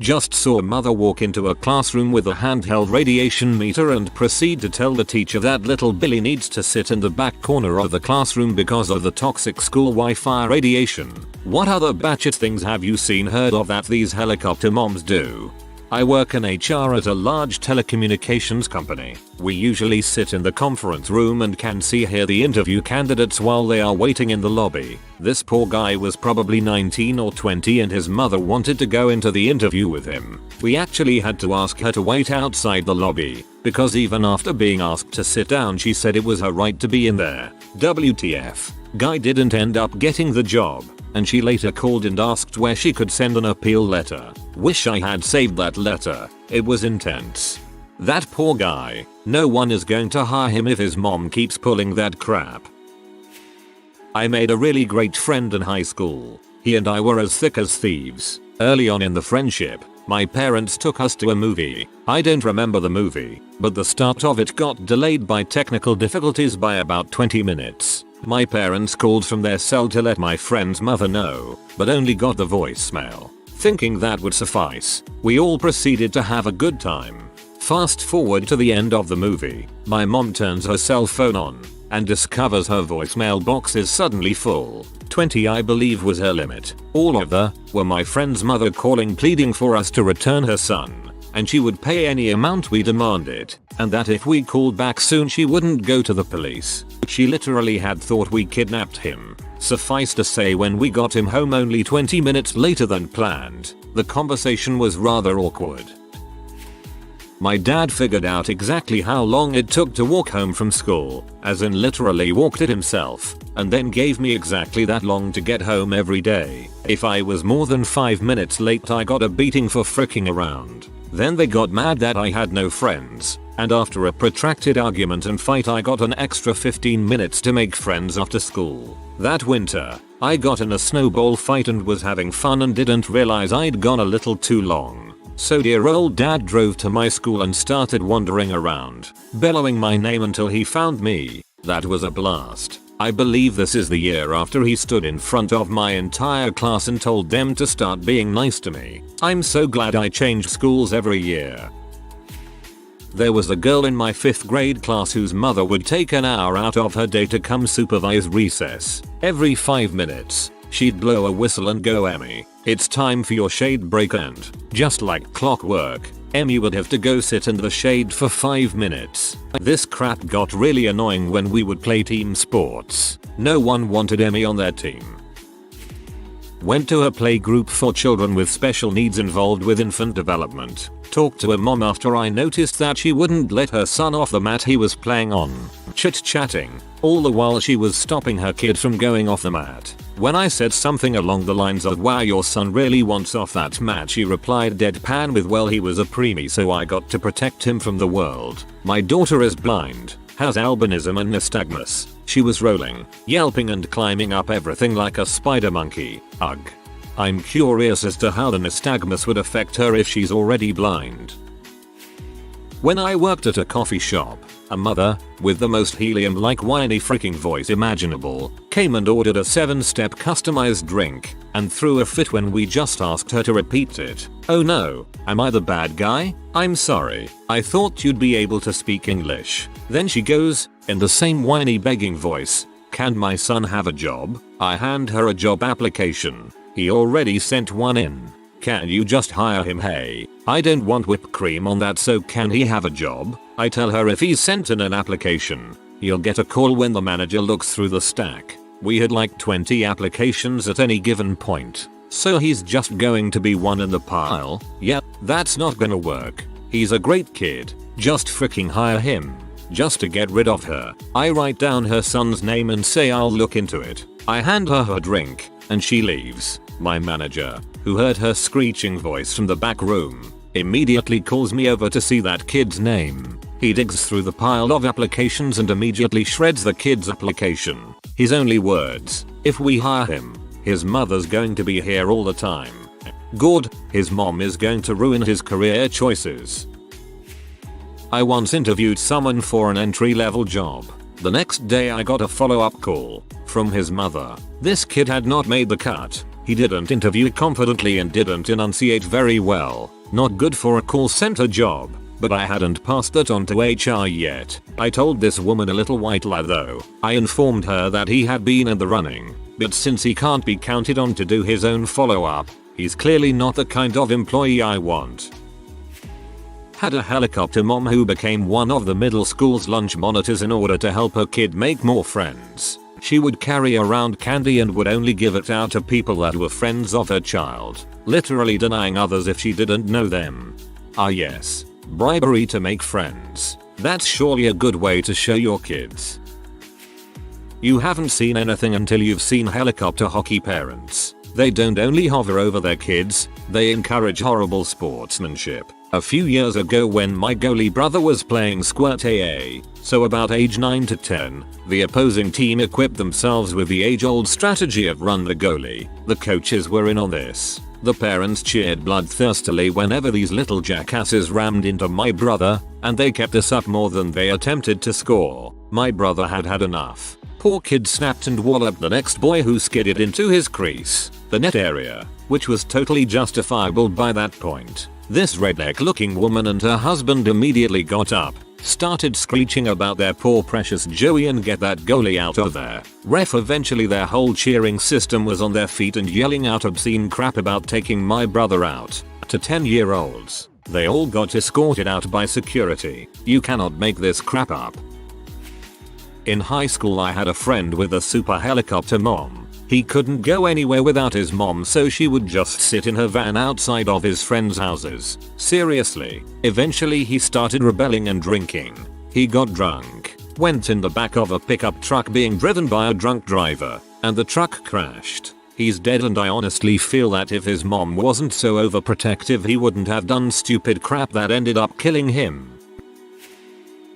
Just saw mother walk into a classroom with a handheld radiation meter and proceed to tell the teacher that little Billy needs to sit in the back corner of the classroom because of the toxic school Wi-Fi radiation. What other batshit things have you seen heard of that these helicopter moms do? I work in HR at a large telecommunications company. We usually sit in the conference room and can hear the interview candidates while they are waiting in the lobby. This poor guy was probably 19 or 20 and his mother wanted to go into the interview with him. We actually had to ask her to wait outside the lobby, because even after being asked to sit down she said it was her right to be in there. WTF. Guy didn't end up getting the job, and she later called and asked where she could send an appeal letter. Wish I had saved that letter. It was intense. That poor guy. No one is going to hire him if his mom keeps pulling that crap. I made a really great friend in high school. He and I were as thick as thieves. Early on in the friendship, my parents took us to a movie. I don't remember the movie, but the start of it got delayed by technical difficulties by about 20 minutes. My parents called from their cell to let my friend's mother know, but only got the voicemail. Thinking that would suffice, we all proceeded to have a good time. Fast forward to the end of the movie, my mom turns her cell phone on and discovers her voicemail box is suddenly full. 20 I believe was her limit. All of them were my friend's mother calling pleading for us to return her son, and she would pay any amount we demanded, and that if we called back soon she wouldn't go to the police. She literally had thought we kidnapped him. Suffice to say, when we got him home only 20 minutes later than planned, the conversation was rather awkward. My dad figured out exactly how long it took to walk home from school, as in literally walked it himself, and then gave me exactly that long to get home every day. If I was more than 5 minutes late I got a beating for fricking around. Then they got mad that I had no friends, and after a protracted argument and fight I got an extra 15 minutes to make friends after school. That winter, I got in a snowball fight and was having fun and didn't realize I'd gone a little too long. So dear old dad drove to my school and started wandering around, bellowing my name until he found me. That was a blast. I believe this is the year after he stood in front of my entire class and told them to start being nice to me. I'm so glad I changed schools every year. There was a girl in my 5th grade class whose mother would take an hour out of her day to come supervise recess. Every 5 minutes, she'd blow a whistle and go, "Emmy, it's time for your shade break," and, just like clockwork, Emmy would have to go sit in the shade for 5 minutes. This crap got really annoying when we would play team sports. No one wanted Emmy on their team. Went to a play group for children with special needs involved with infant development. Talked to a mom after I noticed that she wouldn't let her son off the mat he was playing on. Chit-chatting, all the while she was stopping her kid from going off the mat. When I said something along the lines of, "Wow, your son really wants off that mat," she replied deadpan with, "Well, he was a preemie, so I got to protect him from the world. My daughter is blind, has albinism and nystagmus." She was rolling, yelping and climbing up everything like a spider monkey. Ugh. I'm curious as to how the nystagmus would affect her if she's already blind. When I worked at a coffee shop, a mother, with the most helium-like whiny freaking voice imaginable, came and ordered a 7-step customized drink, and threw a fit when we just asked her to repeat it. Oh no, am I the bad guy? I'm sorry, I thought you'd be able to speak English. Then she goes, in the same whiny begging voice, "Can my son have a job?" I hand her a job application. He already sent one in. "Can you just hire him? Hey, I don't want whipped cream on that, so can he have a job?" I tell her if he's sent in an application, he'll get a call when the manager looks through the stack. We had like 20 applications at any given point, so he's just going to be one in the pile. Yep, that's not gonna work. He's a great kid, just freaking hire him. Just to get rid of her, I write down her son's name and say I'll look into it. I hand her her drink, and she leaves. My manager, who heard her screeching voice from the back room, immediately calls me over to see that kid's name. He digs through the pile of applications and immediately shreds the kid's application. His only words, "If we hire him, his mother's going to be here all the time. Good, his mom is going to ruin his career choices." I once interviewed someone for an entry-level job. The next day I got a follow-up call from his mother. This kid had not made the cut. He didn't interview confidently and didn't enunciate very well. Not good for a call center job. But I hadn't passed that on to HR yet. I told this woman a little white lie though. I informed her that he had been in the running, but since he can't be counted on to do his own follow-up, he's clearly not the kind of employee I want. Had a helicopter mom who became one of the middle school's lunch monitors in order to help her kid make more friends. She would carry around candy and would only give it out to people that were friends of her child, literally denying others if she didn't know them. Ah yes. Bribery to make friends. That's surely a good way to show your kids. You haven't seen anything until you've seen helicopter hockey parents. They don't only hover over their kids, they encourage horrible sportsmanship. A few years ago when my goalie brother was playing squirt AA, so about age 9 to 10, the opposing team equipped themselves with the age-old strategy of run the goalie. The coaches were in on this. The parents cheered bloodthirstily whenever these little jackasses rammed into my brother, and they kept this up more than they attempted to score. My brother had had enough. Poor kid snapped and walloped the next boy who skidded into his crease, the net area, which was totally justifiable by that point. This redneck looking woman and her husband immediately got up, started screeching about their poor precious Joey and get that goalie out of there. Ref eventually their whole cheering system was on their feet and yelling out obscene crap about taking my brother out. To 10-year-olds. They all got escorted out by security. You cannot make this crap up. In high school I had a friend with a super helicopter mom. He couldn't go anywhere without his mom, so she would just sit in her van outside of his friends' houses. Seriously. Eventually he started rebelling and drinking. He got drunk, went in the back of a pickup truck being driven by a drunk driver, and the truck crashed. He's dead, and I honestly feel that if his mom wasn't so overprotective he wouldn't have done stupid crap that ended up killing him.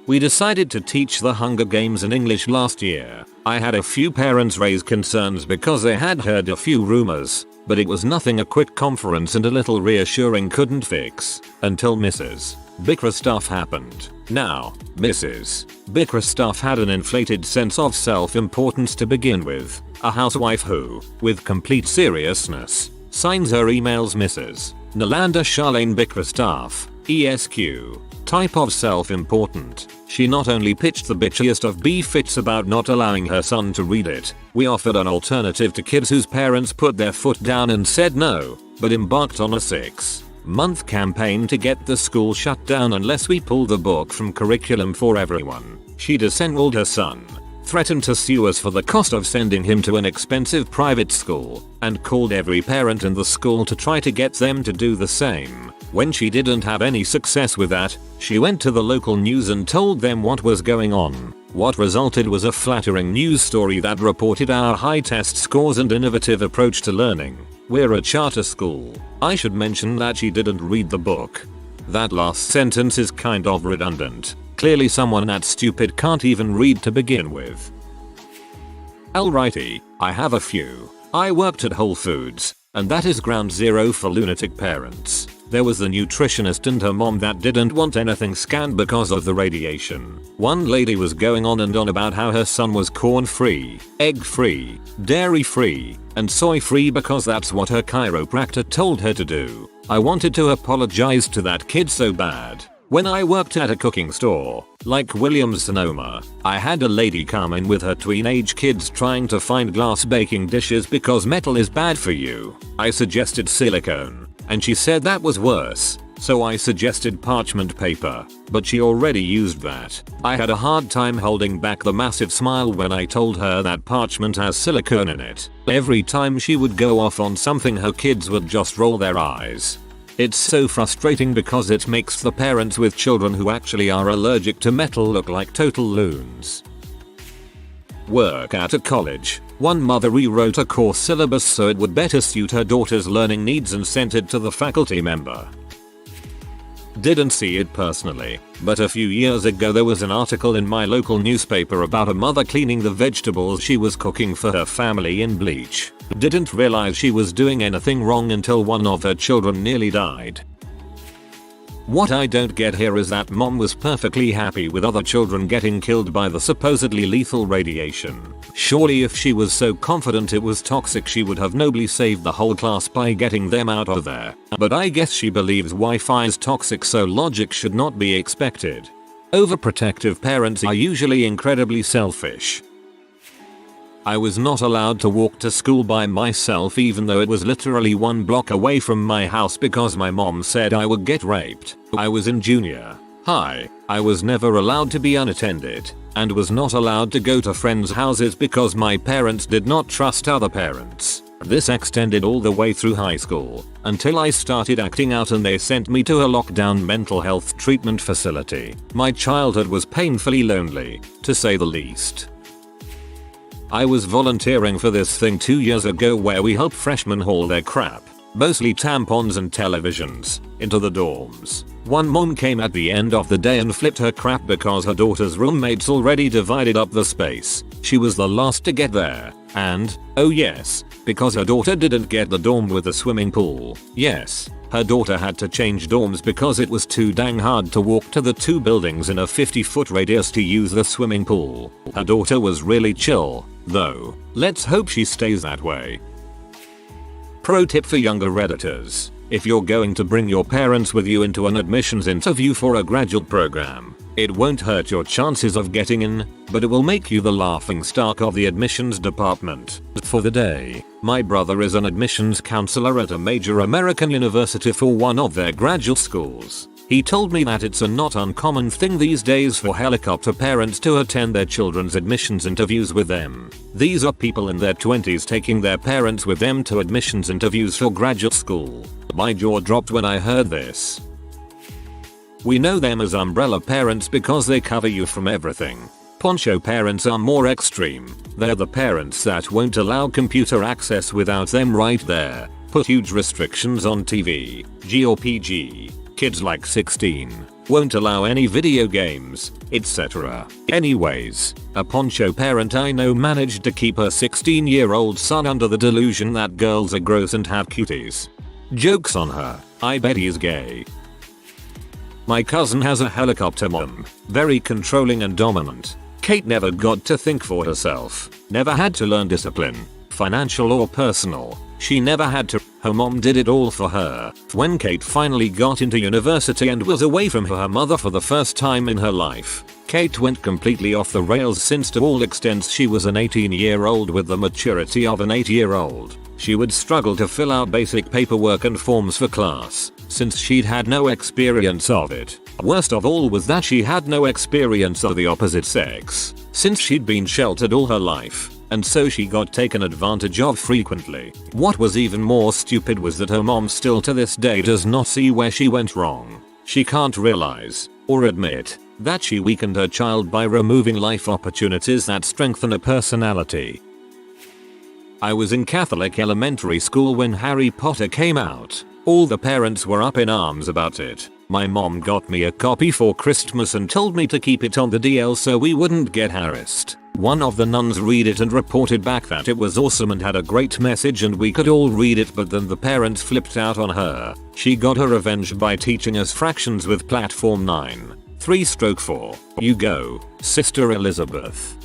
We decided to teach the Hunger Games in English last year. I had a few parents raise concerns because they had heard a few rumors, but it was nothing a quick conference and a little reassuring couldn't fix, until Mrs. Bickerstaff happened. Now, Mrs. Bickerstaff had an inflated sense of self-importance to begin with, a housewife who, with complete seriousness, signs her emails Mrs. Nalanda Charlene Bickerstaff, ESQ. Type of self-important. She not only pitched the bitchiest of B-fits about not allowing her son to read it, we offered an alternative to kids whose parents put their foot down and said no, but embarked on a 6-month campaign to get the school shut down unless we pull the book from curriculum for everyone. She disenrolled her son, threatened to sue us for the cost of sending him to an expensive private school, and called every parent in the school to try to get them to do the same. When she didn't have any success with that, she went to the local news and told them what was going on. What resulted was a flattering news story that reported our high test scores and innovative approach to learning. We're a charter school. I should mention that she didn't read the book. That last sentence is kind of redundant. Clearly someone that stupid can't even read to begin with. Alrighty, I have a few. I worked at Whole Foods, and that is ground zero for lunatic parents. There was a nutritionist and her mom that didn't want anything scanned because of the radiation. One lady was going on and on about how her son was corn-free, egg-free, dairy-free, and soy-free because that's what her chiropractor told her to do. I wanted to apologize to that kid so bad. When I worked at a cooking store, like Williams Sonoma, I had a lady come in with her tween-age kids trying to find glass baking dishes because metal is bad for you. I suggested silicone, and she said that was worse, so I suggested parchment paper, but she already used that. I had a hard time holding back the massive smile when I told her that parchment has silicone in it. Every time she would go off on something her kids would just roll their eyes. It's so frustrating because it makes the parents with children who actually are allergic to metal look like total loons. Work at a college. One mother rewrote a course syllabus so it would better suit her daughter's learning needs and sent it to the faculty member. Didn't see it personally, but a few years ago there was an article in my local newspaper about a mother cleaning the vegetables she was cooking for her family in bleach. Didn't realize she was doing anything wrong until one of her children nearly died. What I don't get here is that mom was perfectly happy with other children getting killed by the supposedly lethal radiation. Surely if she was so confident it was toxic she would have nobly saved the whole class by getting them out of there. But I guess she believes Wi-Fi is toxic, so logic should not be expected. Overprotective parents are usually incredibly selfish. I was not allowed to walk to school by myself even though it was literally 1 block away from my house because my mom said I would get raped. I was in junior high. I was never allowed to be unattended and was not allowed to go to friends' houses because my parents did not trust other parents. This extended all the way through high school until I started acting out and they sent me to a lockdown mental health treatment facility. My childhood was painfully lonely, to say the least. I was volunteering for this thing 2 years ago where we help freshmen haul their crap, mostly tampons and televisions, into the dorms. One mom came at the end of the day and flipped her crap because her daughter's roommates already divided up the space. She was the last to get there, and, oh yes, because her daughter didn't get the dorm with the swimming pool. Yes, her daughter had to change dorms because it was too dang hard to walk to the 2 buildings in a 50-foot radius to use the swimming pool. Her daughter was really chill, though. Let's hope she stays that way. Pro tip for younger Redditors. If you're going to bring your parents with you into an admissions interview for a graduate program, it won't hurt your chances of getting in, but it will make you the laughingstock of the admissions department for the day. My brother is an admissions counselor at a major American university for one of their graduate schools. He told me that it's a not uncommon thing these days for helicopter parents to attend their children's admissions interviews with them. These are people in their 20s taking their parents with them to admissions interviews for graduate school. My jaw dropped when I heard this. We know them as umbrella parents because they cover you from everything. Poncho parents are more extreme. They're the parents that won't allow computer access without them right there. Put huge restrictions on TV, G or PG. Kids like 16. Won't allow any video games, etc. Anyways, a poncho parent I know managed to keep her 16-year-old son under the delusion that girls are gross and have cuties. Joke's on her. I bet he's gay. My cousin has a helicopter mom. Very controlling and dominant. Kate never got to think for herself. Never had to learn discipline, financial or personal. She never had to. Her mom did it all for her. When Kate finally got into university and was away from her mother for the first time in her life, Kate went completely off the rails since to all extents she was an 18-year-old with the maturity of an 8-year-old. She would struggle to fill out basic paperwork and forms for class, since she'd had no experience of it. Worst of all was that she had no experience of the opposite sex, since she'd been sheltered all her life, and so she got taken advantage of frequently. What was even more stupid was that her mom still to this day does not see where she went wrong. She can't realize, or admit, that she weakened her child by removing life opportunities that strengthen a personality. I was in Catholic elementary school when Harry Potter came out. All the parents were up in arms about it. My mom got me a copy for Christmas and told me to keep it on the DL so we wouldn't get harassed. One of the nuns read it and reported back that it was awesome and had a great message and we could all read it, but then the parents flipped out on her. She got her revenge by teaching us fractions with platform 9. 3/4. You go, Sister Elizabeth.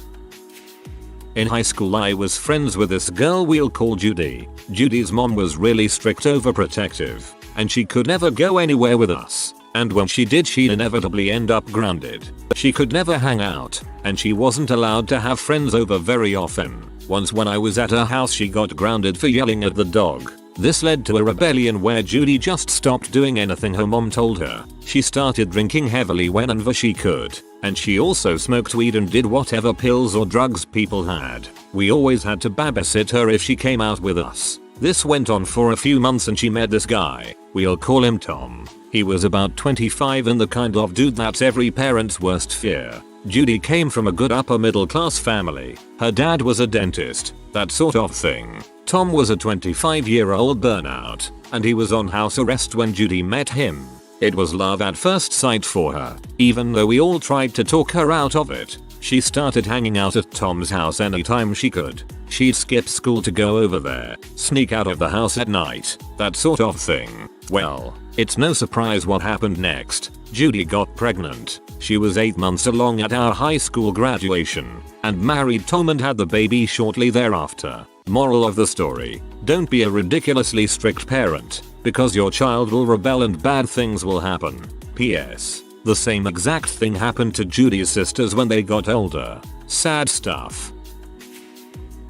In high school I was friends with this girl we'll call Judy. Judy's mom was really strict, overprotective, and she could never go anywhere with us. And when she did she'd inevitably end up grounded. She could never hang out, and she wasn't allowed to have friends over very often. Once when I was at her house she got grounded for yelling at the dog. This led to a rebellion where Judy just stopped doing anything her mom told her. She started drinking heavily whenever she could, and she also smoked weed and did whatever pills or drugs people had. We always had to babysit her if she came out with us. This went on for a few months and she met this guy. We'll call him Tom. He was about 25 and the kind of dude that's every parent's worst fear. Judy came from a good upper middle class family. Her dad was a dentist, that sort of thing. Tom was a 25-year-old burnout, and he was on house arrest when Judy met him. It was love at first sight for her. Even though we all tried to talk her out of it, she started hanging out at Tom's house anytime she could. She'd skip school to go over there, sneak out of the house at night, that sort of thing. Well, it's no surprise what happened next. Judy got pregnant. She was 8 months along at our high school graduation and married Tom and had the baby shortly thereafter. Moral of the story: don't be a ridiculously strict parent, because your child will rebel and bad things will happen. P.S. The same exact thing happened to Judy's sisters when they got older. Sad stuff.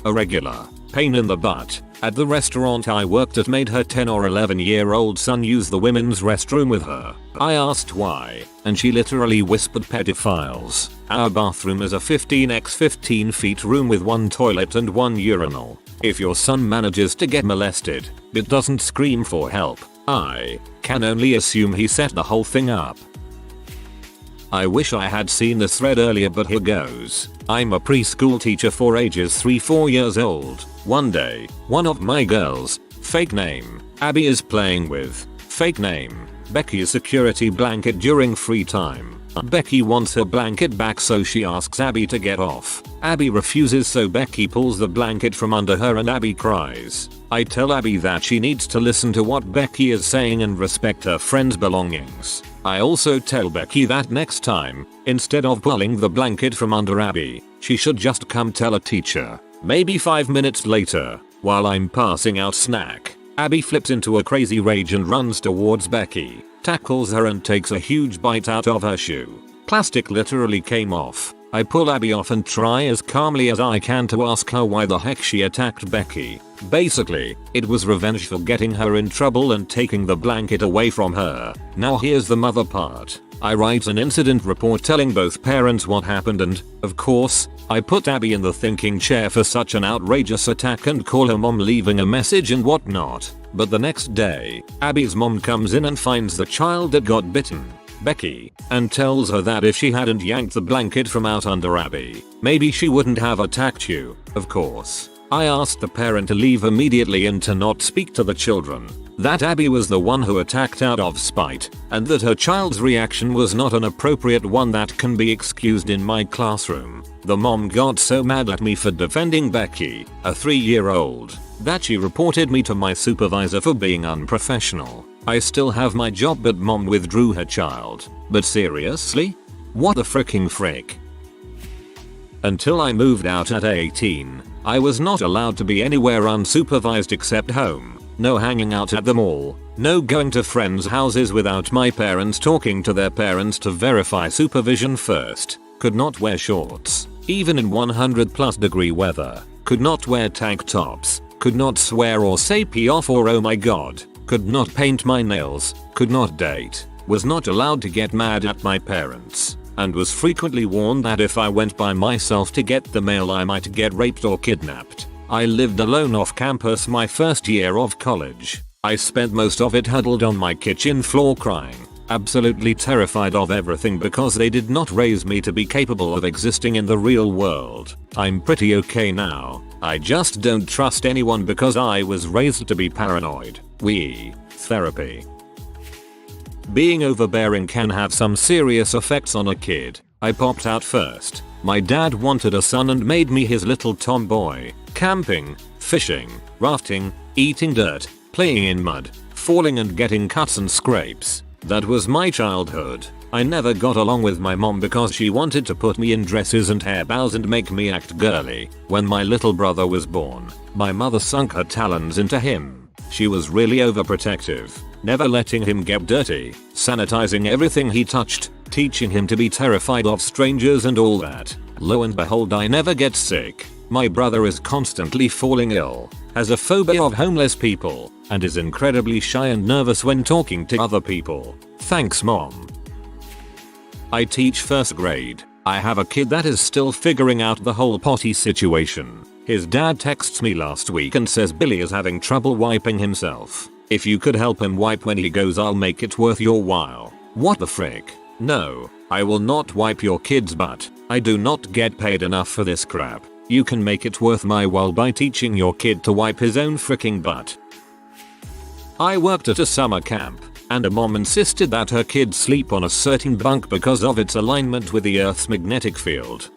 A regular pain in the butt at the restaurant I worked at made her 10 or 11-year-old son use the women's restroom with her. I asked why, and she literally whispered pedophiles. Our bathroom is a 15x15 feet room with 1 toilet and 1 urinal. If your son manages to get molested, but doesn't scream for help, I can only assume he set the whole thing up. I wish I had seen this thread earlier, but here goes. I'm a preschool teacher for ages 3-4 years old. One day, one of my girls, fake name, Abby, is playing with, fake name, Becky's security blanket during free time. Becky wants her blanket back, so she asks Abby to get off. Abby refuses, so Becky pulls the blanket from under her and Abby cries. I tell Abby that she needs to listen to what Becky is saying and respect her friend's belongings. I also tell Becky that next time, instead of pulling the blanket from under Abby, she should just come tell a teacher. Maybe 5 minutes later, while I'm passing out snack, Abby flips into a crazy rage and runs towards Becky, tackles her and takes a huge bite out of her shoe. Plastic literally came off. I pull Abby off and try as calmly as I can to ask her why the heck she attacked Becky. Basically, it was revenge for getting her in trouble and taking the blanket away from her. Now here's the mother part. I write an incident report telling both parents what happened and, of course, I put Abby in the thinking chair for such an outrageous attack and call her mom, leaving a message and whatnot. But the next day, Abby's mom comes in and finds the child that got bitten, Becky, and tells her that if she hadn't yanked the blanket from out under Abby, maybe she wouldn't have attacked you. Of course, I asked the parent to leave immediately and to not speak to the children, that Abby was the one who attacked out of spite, and that her child's reaction was not an appropriate one that can be excused in my classroom. The mom got so mad at me for defending Becky, a 3-year-old, that she reported me to my supervisor for being unprofessional. I still have my job, but mom withdrew her child. But seriously? What the fricking frick? Until I moved out at 18, I was not allowed to be anywhere unsupervised except home. No hanging out at the mall. No going to friends' houses without my parents talking to their parents to verify supervision first. Could not wear shorts, even in 100+ degree weather. Could not wear tank tops. Could not swear or say pee off or oh my god. Could not paint my nails. Could not date. Was not allowed to get mad at my parents. And was frequently warned that if I went by myself to get the mail, I might get raped or kidnapped. I lived alone off campus my first year of college. I spent most of it huddled on my kitchen floor crying, absolutely terrified of everything because they did not raise me to be capable of existing in the real world. I'm pretty okay now. I just don't trust anyone because I was raised to be paranoid. Therapy. Being overbearing can have some serious effects on a kid. I popped out first. My dad wanted a son and made me his little tomboy. Camping, fishing, rafting, eating dirt, playing in mud, falling and getting cuts and scrapes. That was my childhood. I never got along with my mom because she wanted to put me in dresses and hairbows and make me act girly. When my little brother was born, my mother sunk her talons into him. She was really overprotective, never letting him get dirty, sanitizing everything he touched, teaching him to be terrified of strangers and all that. Lo and behold, I never get sick. My brother is constantly falling ill, has a phobia of homeless people, and is incredibly shy and nervous when talking to other people. Thanks, Mom. I teach first grade. I have a kid that is still figuring out the whole potty situation. His dad texts me last week and says Billy is having trouble wiping himself. If you could help him wipe when he goes, I'll make it worth your while. What the frick? No, I will not wipe your kid's butt. I do not get paid enough for this crap. You can make it worth my while by teaching your kid to wipe his own fricking butt. I worked at a summer camp, and a mom insisted that her kid sleep on a certain bunk because of its alignment with the Earth's magnetic field.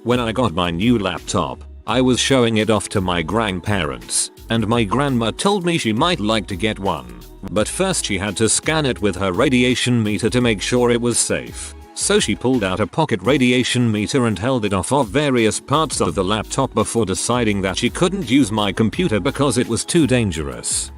When I got my new laptop, I was showing it off to my grandparents. and my grandma told me she might like to get one. But first she had to scan it with her radiation meter to make sure it was safe. So she pulled out a pocket radiation meter and held it off of various parts of the laptop before deciding that she couldn't use my computer because it was too dangerous.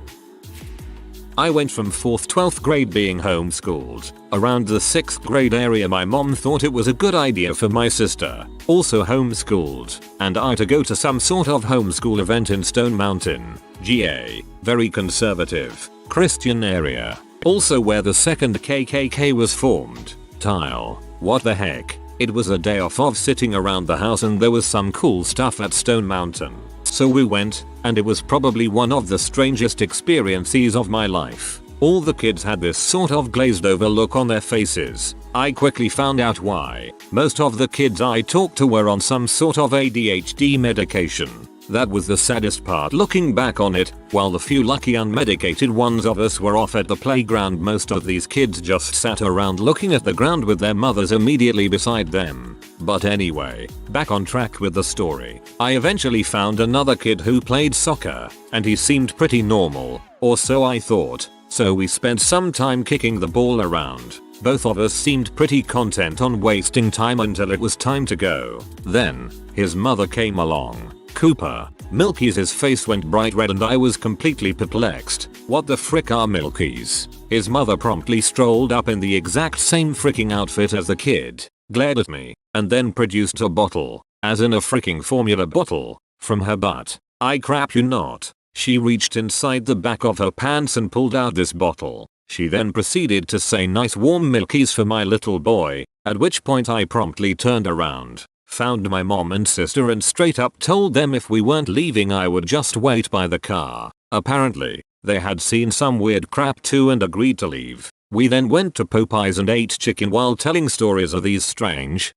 I went from 4th 12th grade being homeschooled. Around the 6th grade area my mom thought it was a good idea for my sister, also homeschooled, and I to go to some sort of homeschool event in Stone Mountain, GA. Very conservative, Christian area. Also where the second KKK was formed. Tile. What the heck? It was a day off of sitting around the house and there was some cool stuff at Stone Mountain. So we went, and it was probably one of the strangest experiences of my life. All the kids had this sort of glazed over look on their faces. I quickly found out why. Most of the kids I talked to were on some sort of ADHD medication. That was the saddest part looking back on it. While the few lucky unmedicated ones of us were off at the playground, most of these kids just sat around looking at the ground with their mothers immediately beside them. But anyway, back on track with the story. I eventually found another kid who played soccer, and he seemed pretty normal, or so I thought. So we spent some time kicking the ball around. Both of us seemed pretty content on wasting time until it was time to go. Then, his mother came along. Cooper. Milky's face went bright red and I was completely perplexed. What the frick are Milky's? His mother promptly strolled up in the exact same freaking outfit as the kid, glared at me, and then produced a bottle, as in a freaking formula bottle, from her butt. I crap you not. She reached inside the back of her pants and pulled out this bottle. She then proceeded to say nice warm Milky's for my little boy, at which point I promptly turned around, found my mom and sister and straight up told them if we weren't leaving I would just wait by the car. Apparently, they had seen some weird crap too and agreed to leave. We then went to Popeyes and ate chicken while telling stories of these strange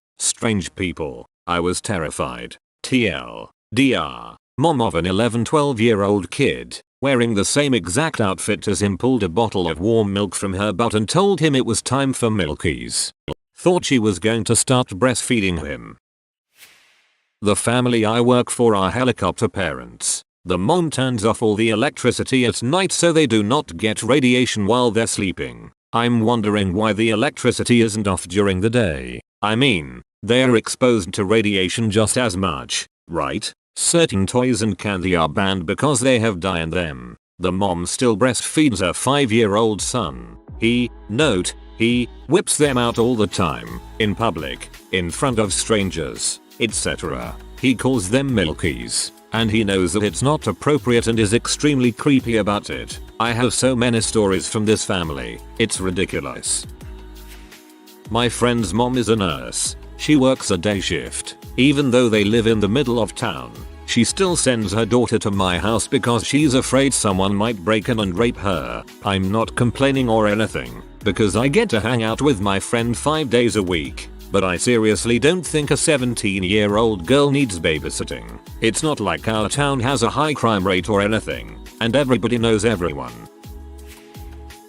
people. I was terrified. TLDR. Mom of an 11-12-year-old kid, wearing the same exact outfit as him, pulled a bottle of warm milk from her butt and told him it was time for Milky's. Thought she was going to start breastfeeding him. The family I work for are helicopter parents. The mom turns off all the electricity at night so they do not get radiation while they're sleeping. I'm wondering why the electricity isn't off during the day. I mean, they are exposed to radiation just as much, right? Certain toys and candy are banned because they have dye in them. The mom still breastfeeds her 5-year-old son. He whips them out all the time, in public, in front of strangers, etc. He calls them Milky's, and he knows that it's not appropriate and is extremely creepy about it. I have so many stories from this family, it's ridiculous. My friend's mom is a nurse. She works a day shift. Even though they live in the middle of town, she still sends her daughter to my house because she's afraid someone might break in and rape her. I'm not complaining or anything, because I get to hang out with my friend 5 days a week. But I seriously don't think a 17-year-old girl needs babysitting. It's not like our town has a high crime rate or anything, and everybody knows everyone.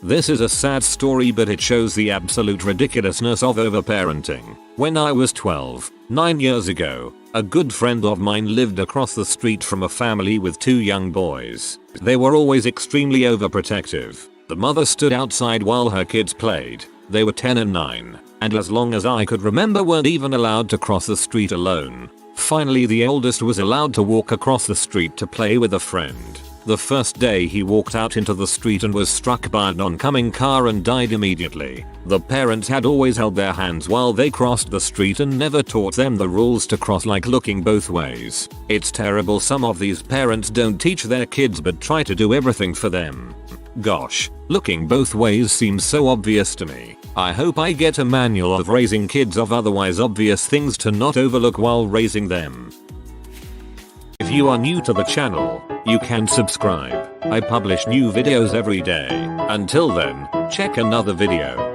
This is a sad story, but it shows the absolute ridiculousness of overparenting. When I was 12, 9 years ago, a good friend of mine lived across the street from a family with 2 young boys. They were always extremely overprotective. The mother stood outside while her kids played. They were 10 and 9, and as long as I could remember weren't even allowed to cross the street alone. Finally the oldest was allowed to walk across the street to play with a friend. The first day he walked out into the street and was struck by an oncoming car and died immediately. The parents had always held their hands while they crossed the street and never taught them the rules to cross, like looking both ways. It's terrible some of these parents don't teach their kids but try to do everything for them. Gosh, looking both ways seems so obvious to me. I hope I get a manual of raising kids of otherwise obvious things to not overlook while raising them. If you are new to the channel, you can subscribe. I publish new videos every day. Until then, check another video.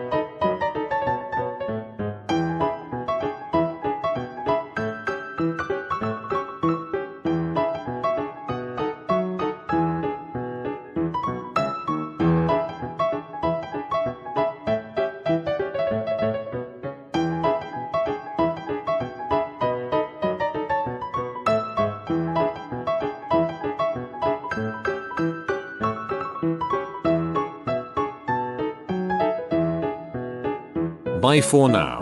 Bye for now.